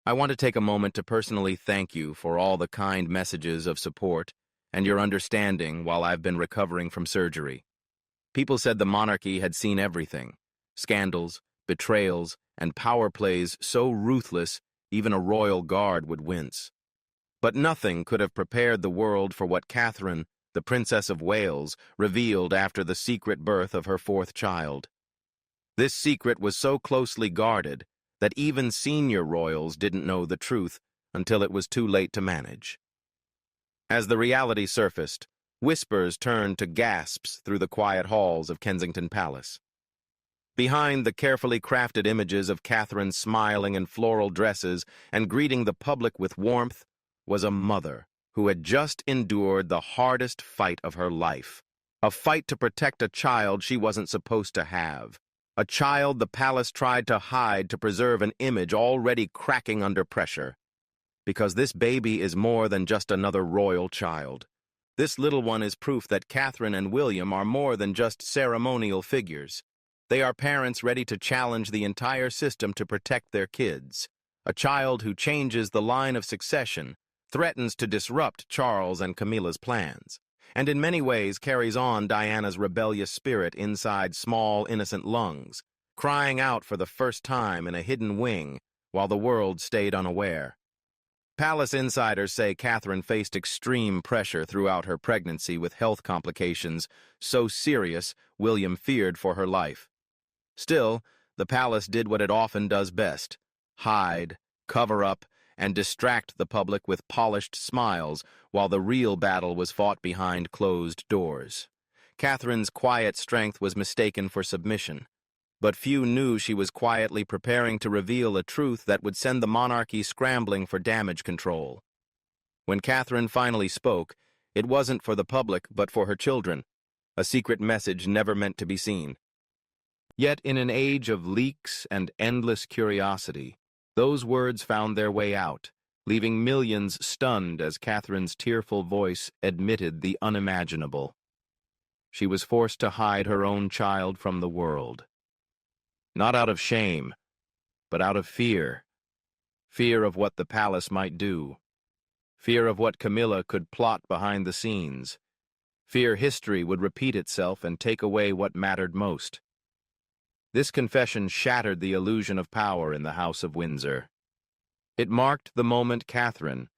I want to take a moment to personally thank you for all the kind messages of support and your understanding while I've been recovering from surgery. People said the monarchy had seen everything: scandals, betrayals, and power plays so ruthless even a royal guard would wince. But nothing could have prepared the world for what Catherine, the Princess of Wales, revealed after the secret birth of her fourth child. This secret was so closely guarded that even senior royals didn't know the truth until it was too late to manage. As the reality surfaced, whispers turned to gasps through the quiet halls of Kensington Palace. Behind the carefully crafted images of Catherine smiling in floral dresses and greeting the public with warmth was a mother who had just endured the hardest fight of her life, a fight to protect a child she wasn't supposed to have, a child the palace tried to hide to preserve an image already cracking under pressure. Because this baby is more than just another royal child. This little one is proof that Catherine and William are more than just ceremonial figures. They are parents ready to challenge the entire system to protect their kids. A child who changes the line of succession, threatens to disrupt Charles and Camilla's plans, and in many ways carries on Diana's rebellious spirit inside small, innocent lungs, crying out for the first time in a hidden wing while the world stayed unaware. Palace insiders say Catherine faced extreme pressure throughout her pregnancy with health complications so serious William feared for her life. Still, the palace did what it often does best: hide, cover up, and distract the public with polished smiles while the real battle was fought behind closed doors. Catherine's quiet strength was mistaken for submission, but few knew she was quietly preparing to reveal a truth that would send the monarchy scrambling for damage control. When Catherine finally spoke, it wasn't for the public but for her children, a secret message never meant to be seen. Yet in an age of leaks and endless curiosity, those words found their way out, leaving millions stunned as Catherine's tearful voice admitted the unimaginable. She was forced to hide her own child from the world. Not out of shame, but out of fear. Fear of what the palace might do. Fear of what Camilla could plot behind the scenes. Fear history would repeat itself and take away what mattered most. This confession shattered the illusion of power in the House of Windsor. It marked the moment Catherine,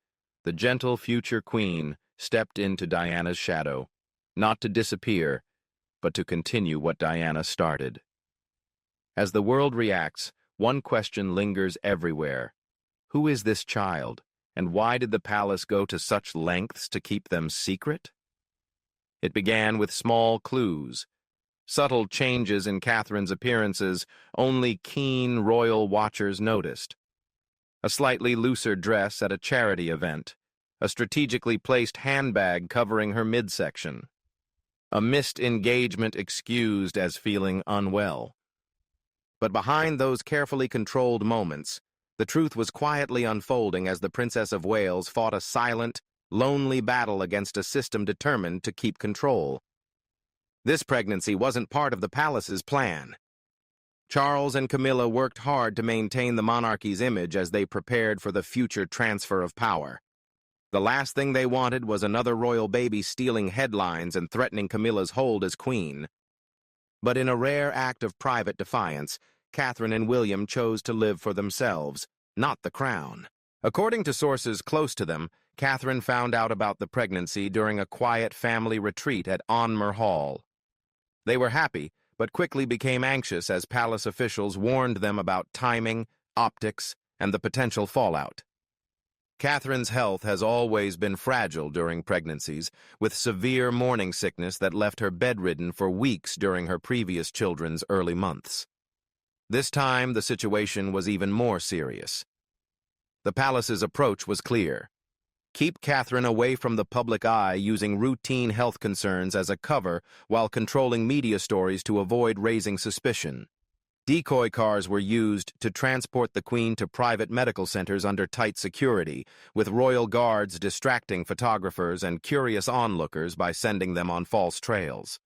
the gentle future queen, stepped into Diana's shadow, not to disappear, but to continue what Diana started. As the world reacts, one question lingers everywhere. Who is this child, and why did the palace go to such lengths to keep them secret? It began with small clues, subtle changes in Catherine's appearances only keen royal watchers noticed. A slightly looser dress at a charity event, a strategically placed handbag covering her midsection, a missed engagement excused as feeling unwell. But behind those carefully controlled moments, the truth was quietly unfolding as the Princess of Wales fought a silent, lonely battle against a system determined to keep control. This pregnancy wasn't part of the palace's plan. Charles and Camilla worked hard to maintain the monarchy's image as they prepared for the future transfer of power. The last thing they wanted was another royal baby stealing headlines and threatening Camilla's hold as queen. But in a rare act of private defiance, Catherine and William chose to live for themselves, not the crown. According to sources close to them, Catherine found out about the pregnancy during a quiet family retreat at Onmer Hall. They were happy, but quickly became anxious as palace officials warned them about timing, optics, and the potential fallout. Catherine's health has always been fragile during pregnancies, with severe morning sickness that left her bedridden for weeks during her previous children's early months. This time, the situation was even more serious. The palace's approach was clear. Keep Catherine away from the public eye using routine health concerns as a cover while controlling media stories to avoid raising suspicion. Decoy cars were used to transport the Queen to private medical centers under tight security, with royal guards distracting photographers and curious onlookers by sending them on false trails.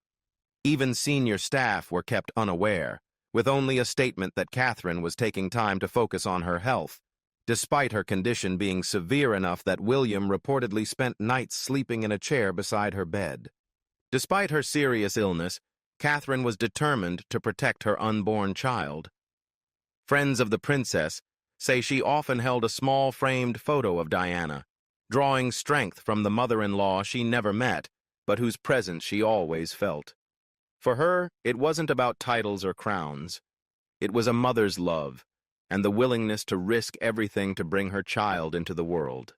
Even senior staff were kept unaware, with only a statement that Catherine was taking time to focus on her health, despite her condition being severe enough that William reportedly spent nights sleeping in a chair beside her bed. Despite her serious illness, Catherine was determined to protect her unborn child. Friends of the princess say she often held a small framed photo of Diana, drawing strength from the mother-in-law she never met, but whose presence she always felt. For her, it wasn't about titles or crowns. It was a mother's love, and the willingness to risk everything to bring her child into the world.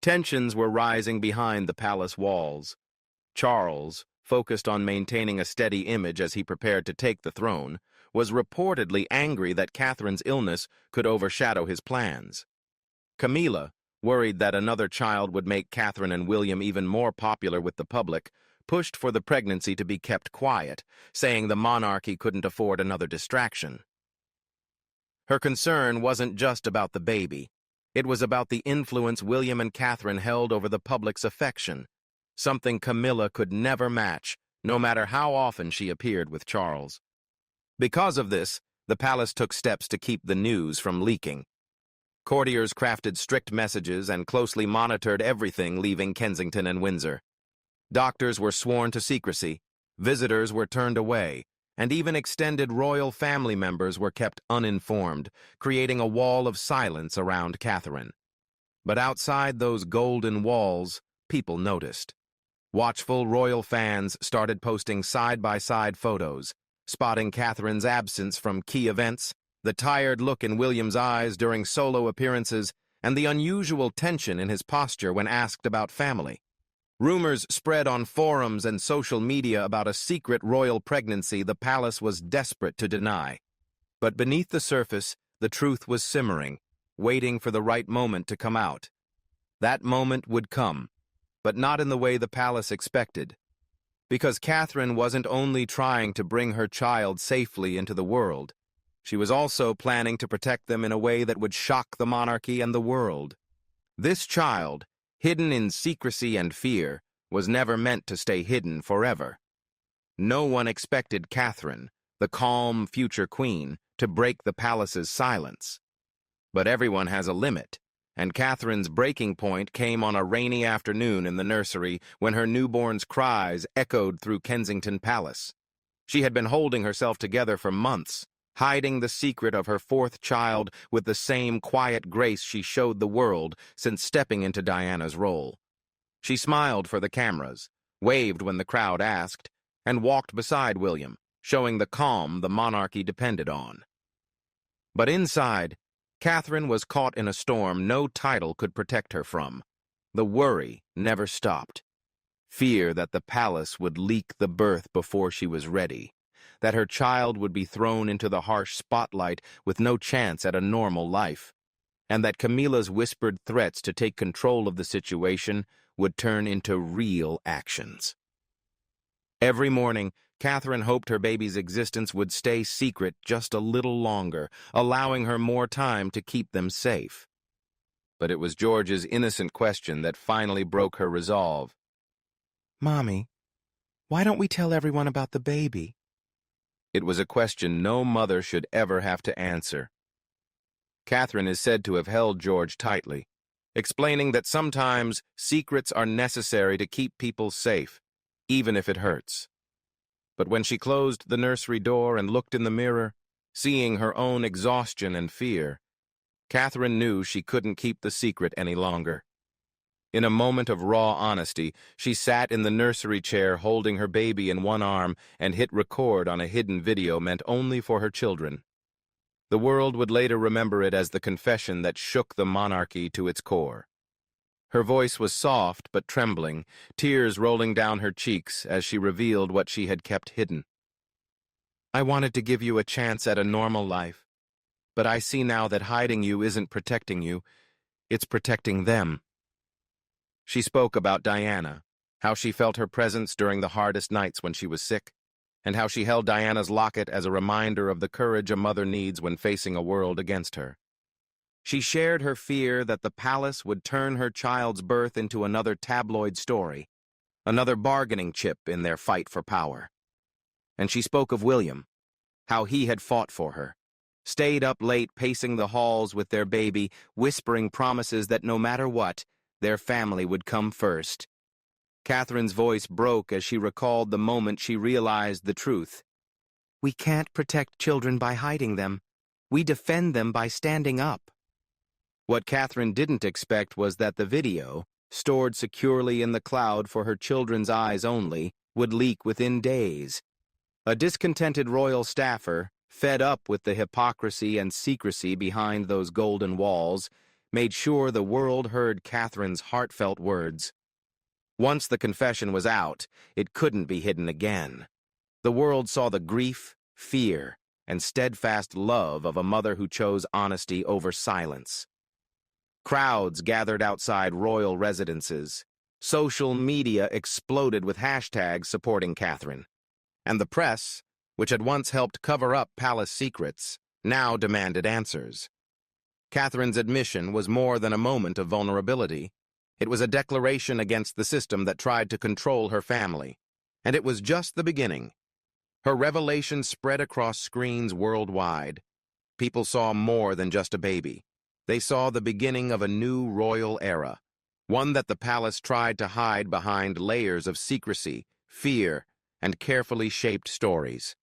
Tensions were rising behind the palace walls. Charles, focused on maintaining a steady image as he prepared to take the throne, was reportedly angry that Catherine's illness could overshadow his plans. Camilla, worried that another child would make Catherine and William even more popular with the public, pushed for the pregnancy to be kept quiet, saying the monarchy couldn't afford another distraction. Her concern wasn't just about the baby. It was about the influence William and Catherine held over the public's affection, something Camilla could never match, no matter how often she appeared with Charles. Because of this, the palace took steps to keep the news from leaking. Courtiers crafted strict messages and closely monitored everything leaving Kensington and Windsor. Doctors were sworn to secrecy, visitors were turned away, and even extended royal family members were kept uninformed, creating a wall of silence around Catherine. But outside those golden walls, people noticed. Watchful royal fans started posting side-by-side photos, spotting Catherine's absence from key events, the tired look in William's eyes during solo appearances, and the unusual tension in his posture when asked about family. Rumors spread on forums and social media about a secret royal pregnancy the palace was desperate to deny. But beneath the surface, the truth was simmering, waiting for the right moment to come out. That moment would come, but not in the way the palace expected. Because Catherine wasn't only trying to bring her child safely into the world, she was also planning to protect them in a way that would shock the monarchy and the world. This child, hidden in secrecy and fear, was never meant to stay hidden forever. No one expected Catherine, the calm future queen, to break the palace's silence. But everyone has a limit, and Catherine's breaking point came on a rainy afternoon in the nursery when her newborn's cries echoed through Kensington Palace. She had been holding herself together for months, hiding the secret of her fourth child with the same quiet grace she showed the world since stepping into Diana's role. She smiled for the cameras, waved when the crowd asked, and walked beside William, showing the calm the monarchy depended on. But inside, Catherine was caught in a storm no title could protect her from. The worry never stopped. Fear that the palace would leak the birth before she was ready, that her child would be thrown into the harsh spotlight with no chance at a normal life, and that Camilla's whispered threats to take control of the situation would turn into real actions. Every morning, Catherine hoped her baby's existence would stay secret just a little longer, allowing her more time to keep them safe. But it was George's innocent question that finally broke her resolve. "Mommy, why don't we tell everyone about the baby?" It was a question no mother should ever have to answer. Catherine is said to have held George tightly, explaining that sometimes secrets are necessary to keep people safe, even if it hurts. But when she closed the nursery door and looked in the mirror, seeing her own exhaustion and fear, Catherine knew she couldn't keep the secret any longer. In a moment of raw honesty, she sat in the nursery chair holding her baby in one arm and hit record on a hidden video meant only for her children. The world would later remember it as the confession that shook the monarchy to its core. Her voice was soft but trembling, tears rolling down her cheeks as she revealed what she had kept hidden. "I wanted to give you a chance at a normal life, but I see now that hiding you isn't protecting you, it's protecting them." She spoke about Diana, how she felt her presence during the hardest nights when she was sick, and how she held Diana's locket as a reminder of the courage a mother needs when facing a world against her. She shared her fear that the palace would turn her child's birth into another tabloid story, another bargaining chip in their fight for power. And she spoke of William, how he had fought for her, stayed up late pacing the halls with their baby, whispering promises that no matter what, their family would come first. Catherine's voice broke as she recalled the moment she realized the truth. "We can't protect children by hiding them. We defend them by standing up." What Catherine didn't expect was that the video, stored securely in the cloud for her children's eyes only, would leak within days. A discontented royal staffer, fed up with the hypocrisy and secrecy behind those golden walls, made sure the world heard Catherine's heartfelt words. Once the confession was out, it couldn't be hidden again. The world saw the grief, fear, and steadfast love of a mother who chose honesty over silence. Crowds gathered outside royal residences. Social media exploded with hashtags supporting Catherine. And the press, which had once helped cover up palace secrets, now demanded answers. Catherine's admission was more than a moment of vulnerability. It was a declaration against the system that tried to control her family. And it was just the beginning. Her revelation spread across screens worldwide. People saw more than just a baby. They saw the beginning of a new royal era, one that the palace tried to hide behind layers of secrecy, fear, and carefully shaped stories.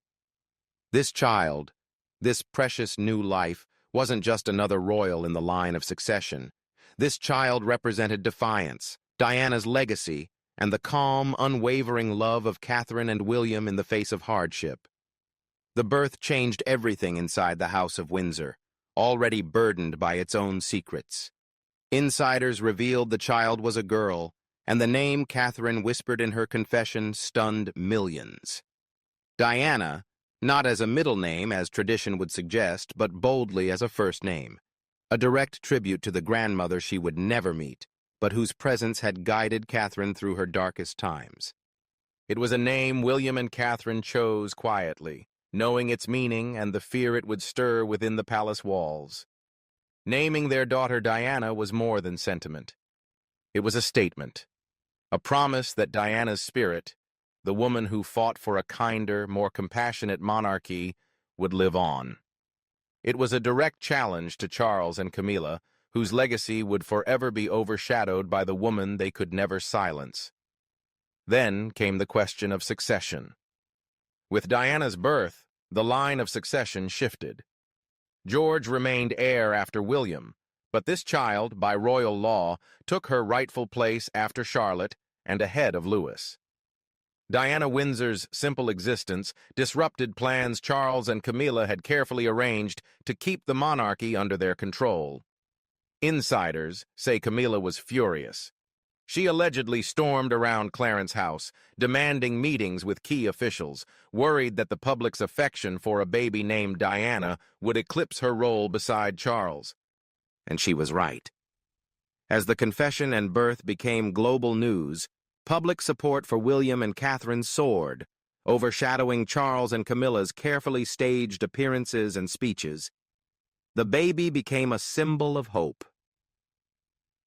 This child, this precious new life, wasn't just another royal in the line of succession. This child represented defiance, Diana's legacy, and the calm, unwavering love of Catherine and William in the face of hardship. The birth changed everything inside the House of Windsor, already burdened by its own secrets. Insiders revealed the child was a girl, and the name Catherine whispered in her confession stunned millions. Diana, not as a middle name as tradition would suggest, but boldly as a first name, a direct tribute to the grandmother she would never meet, but whose presence had guided Catherine through her darkest times. It was a name William and Catherine chose quietly, knowing its meaning and the fear it would stir within the palace walls. Naming their daughter Diana was more than sentiment. It was a statement, a promise that Diana's spirit, the woman who fought for a kinder, more compassionate monarchy, would live on. It was a direct challenge to Charles and Camilla, whose legacy would forever be overshadowed by the woman they could never silence. Then came the question of succession. With Diana's birth, the line of succession shifted. George remained heir after William, but this child, by royal law, took her rightful place after Charlotte and ahead of Louis. Diana Windsor's simple existence disrupted plans Charles and Camilla had carefully arranged to keep the monarchy under their control. Insiders say Camilla was furious. She allegedly stormed around Clarence House, demanding meetings with key officials, worried that the public's affection for a baby named Diana would eclipse her role beside Charles. And she was right. As the confession and birth became global news, public support for William and Catherine soared, overshadowing Charles and Camilla's carefully staged appearances and speeches. The baby became a symbol of hope.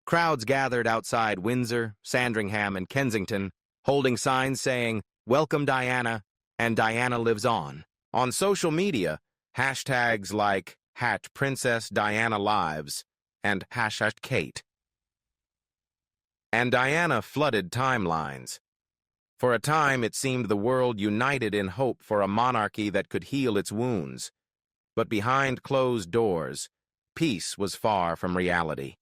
Crowds gathered outside Windsor, Sandringham, and Kensington, holding signs saying, "Welcome Diana," and "Diana lives on." On social media, hashtags like #PrincessDianaLives and #Kate. And Diana flooded timelines. For a time, it seemed the world united in hope for a monarchy that could heal its wounds. But behind closed doors, peace was far from reality.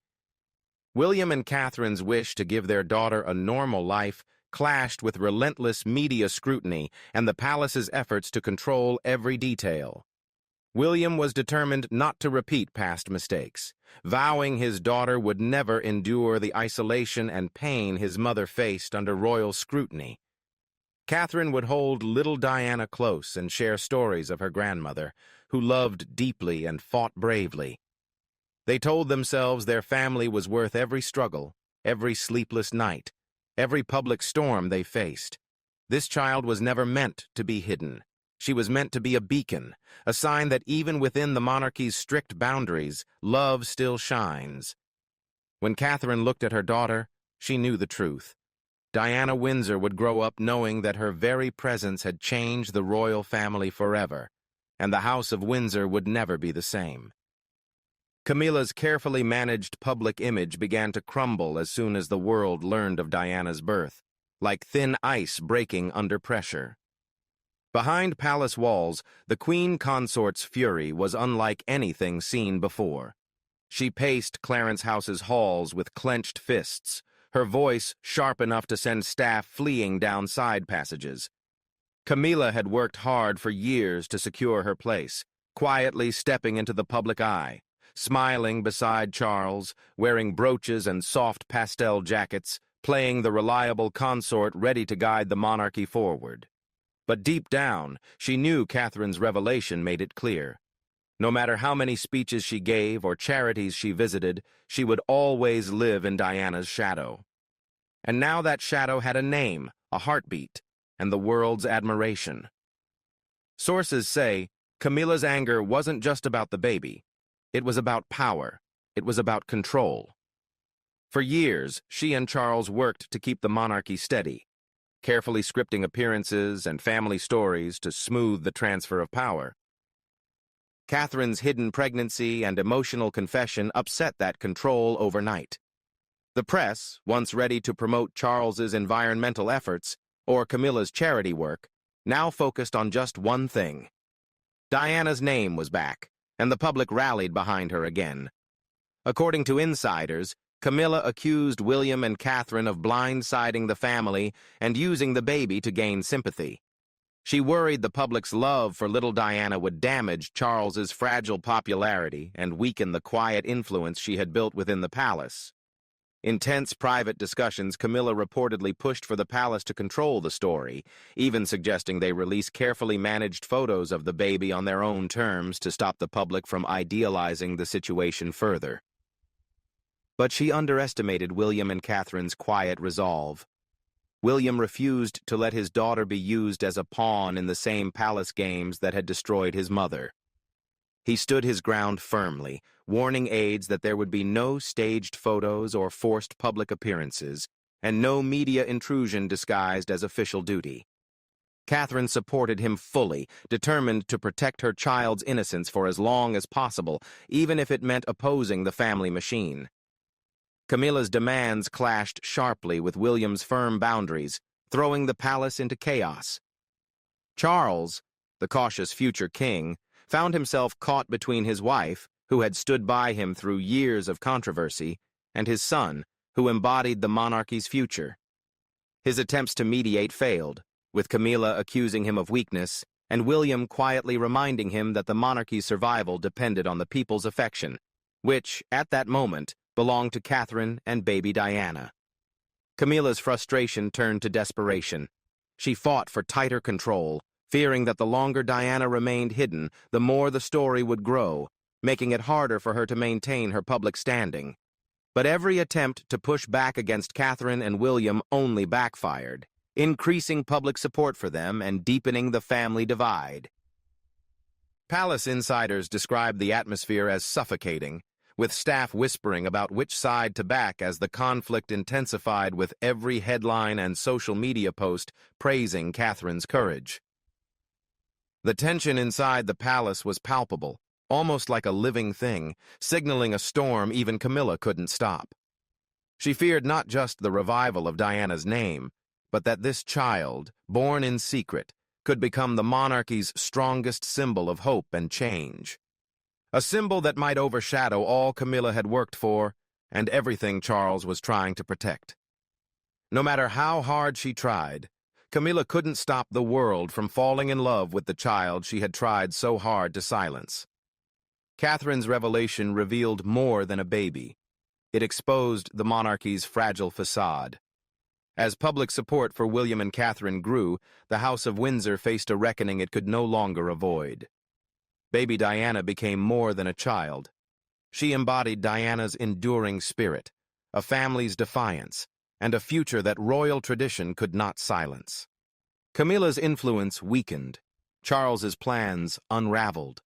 William and Catherine's wish to give their daughter a normal life clashed with relentless media scrutiny and the palace's efforts to control every detail. William was determined not to repeat past mistakes, vowing his daughter would never endure the isolation and pain his mother faced under royal scrutiny. Catherine would hold little Diana close and share stories of her grandmother, who loved deeply and fought bravely. They told themselves their family was worth every struggle, every sleepless night, every public storm they faced. This child was never meant to be hidden. She was meant to be a beacon, a sign that even within the monarchy's strict boundaries, love still shines. When Catherine looked at her daughter, she knew the truth. Diana Windsor would grow up knowing that her very presence had changed the royal family forever. and the House of Windsor would never be the same. Camilla's carefully managed public image began to crumble as soon as the world learned of Diana's birth, like thin ice breaking under pressure. Behind palace walls, the queen consort's fury was unlike anything seen before. She paced Clarence House's halls with clenched fists, her voice sharp enough to send staff fleeing down side passages. Camilla had worked hard for years to secure her place, quietly stepping into the public eye, smiling beside Charles, wearing brooches and soft pastel jackets, playing the reliable consort ready to guide the monarchy forward. But deep down, she knew Catherine's revelation made it clear. No matter how many speeches she gave or charities she visited, she would always live in Diana's shadow. And now that shadow had a name, a heartbeat, and the world's admiration. Sources say Camilla's anger wasn't just about the baby. It was about power. It was about control. For years, she and Charles worked to keep the monarchy steady, carefully scripting appearances and family stories to smooth the transfer of power. Catherine's hidden pregnancy and emotional confession upset that control overnight. The press, once ready to promote Charles's environmental efforts or Camilla's charity work, now focused on just one thing. Diana's name was back, and the public rallied behind her again. According to insiders, Camilla accused William and Catherine of blindsiding the family and using the baby to gain sympathy. She worried the public's love for little Diana would damage Charles's fragile popularity and weaken the quiet influence she had built within the palace. In tense private discussions, Camilla reportedly pushed for the palace to control the story, even suggesting they release carefully managed photos of the baby on their own terms to stop the public from idealizing the situation further. But she underestimated William and Catherine's quiet resolve. William refused to let his daughter be used as a pawn in the same palace games that had destroyed his mother. He stood his ground firmly, warning aides that there would be no staged photos or forced public appearances, and no media intrusion disguised as official duty. Catherine supported him fully, determined to protect her child's innocence for as long as possible, even if it meant opposing the family machine. Camilla's demands clashed sharply with William's firm boundaries, throwing the palace into chaos. Charles, the cautious future king, found himself caught between his wife, who had stood by him through years of controversy, and his son, who embodied the monarchy's future. His attempts to mediate failed, with Camilla accusing him of weakness, and William quietly reminding him that the monarchy's survival depended on the people's affection, which, at that moment, belonged to Catherine and baby Diana. Camilla's frustration turned to desperation. She fought for tighter control, fearing that the longer Diana remained hidden, the more the story would grow, making it harder for her to maintain her public standing. But every attempt to push back against Catherine and William only backfired, increasing public support for them and deepening the family divide. Palace insiders described the atmosphere as suffocating, with staff whispering about which side to back as the conflict intensified, with every headline and social media post praising Catherine's courage. The tension inside the palace was palpable, almost like a living thing, signaling a storm even Camilla couldn't stop. She feared not just the revival of Diana's name, but that this child, born in secret, could become the monarchy's strongest symbol of hope and change. A symbol that might overshadow all Camilla had worked for and everything Charles was trying to protect. No matter how hard she tried, Camilla couldn't stop the world from falling in love with the child she had tried so hard to silence. Catherine's revelation revealed more than a baby. It exposed the monarchy's fragile facade. As public support for William and Catherine grew, the House of Windsor faced a reckoning it could no longer avoid. Baby Diana became more than a child. She embodied Diana's enduring spirit, a family's defiance, and a future that royal tradition could not silence. Camilla's influence weakened. Charles's plans unraveled.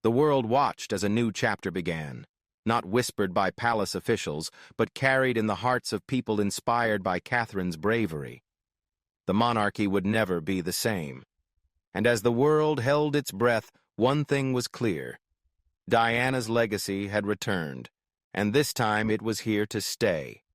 The world watched as a new chapter began, not whispered by palace officials, but carried in the hearts of people inspired by Catherine's bravery. The monarchy would never be the same. And as the world held its breath, One thing was clear. Diana's legacy had returned, and this time it was here to stay.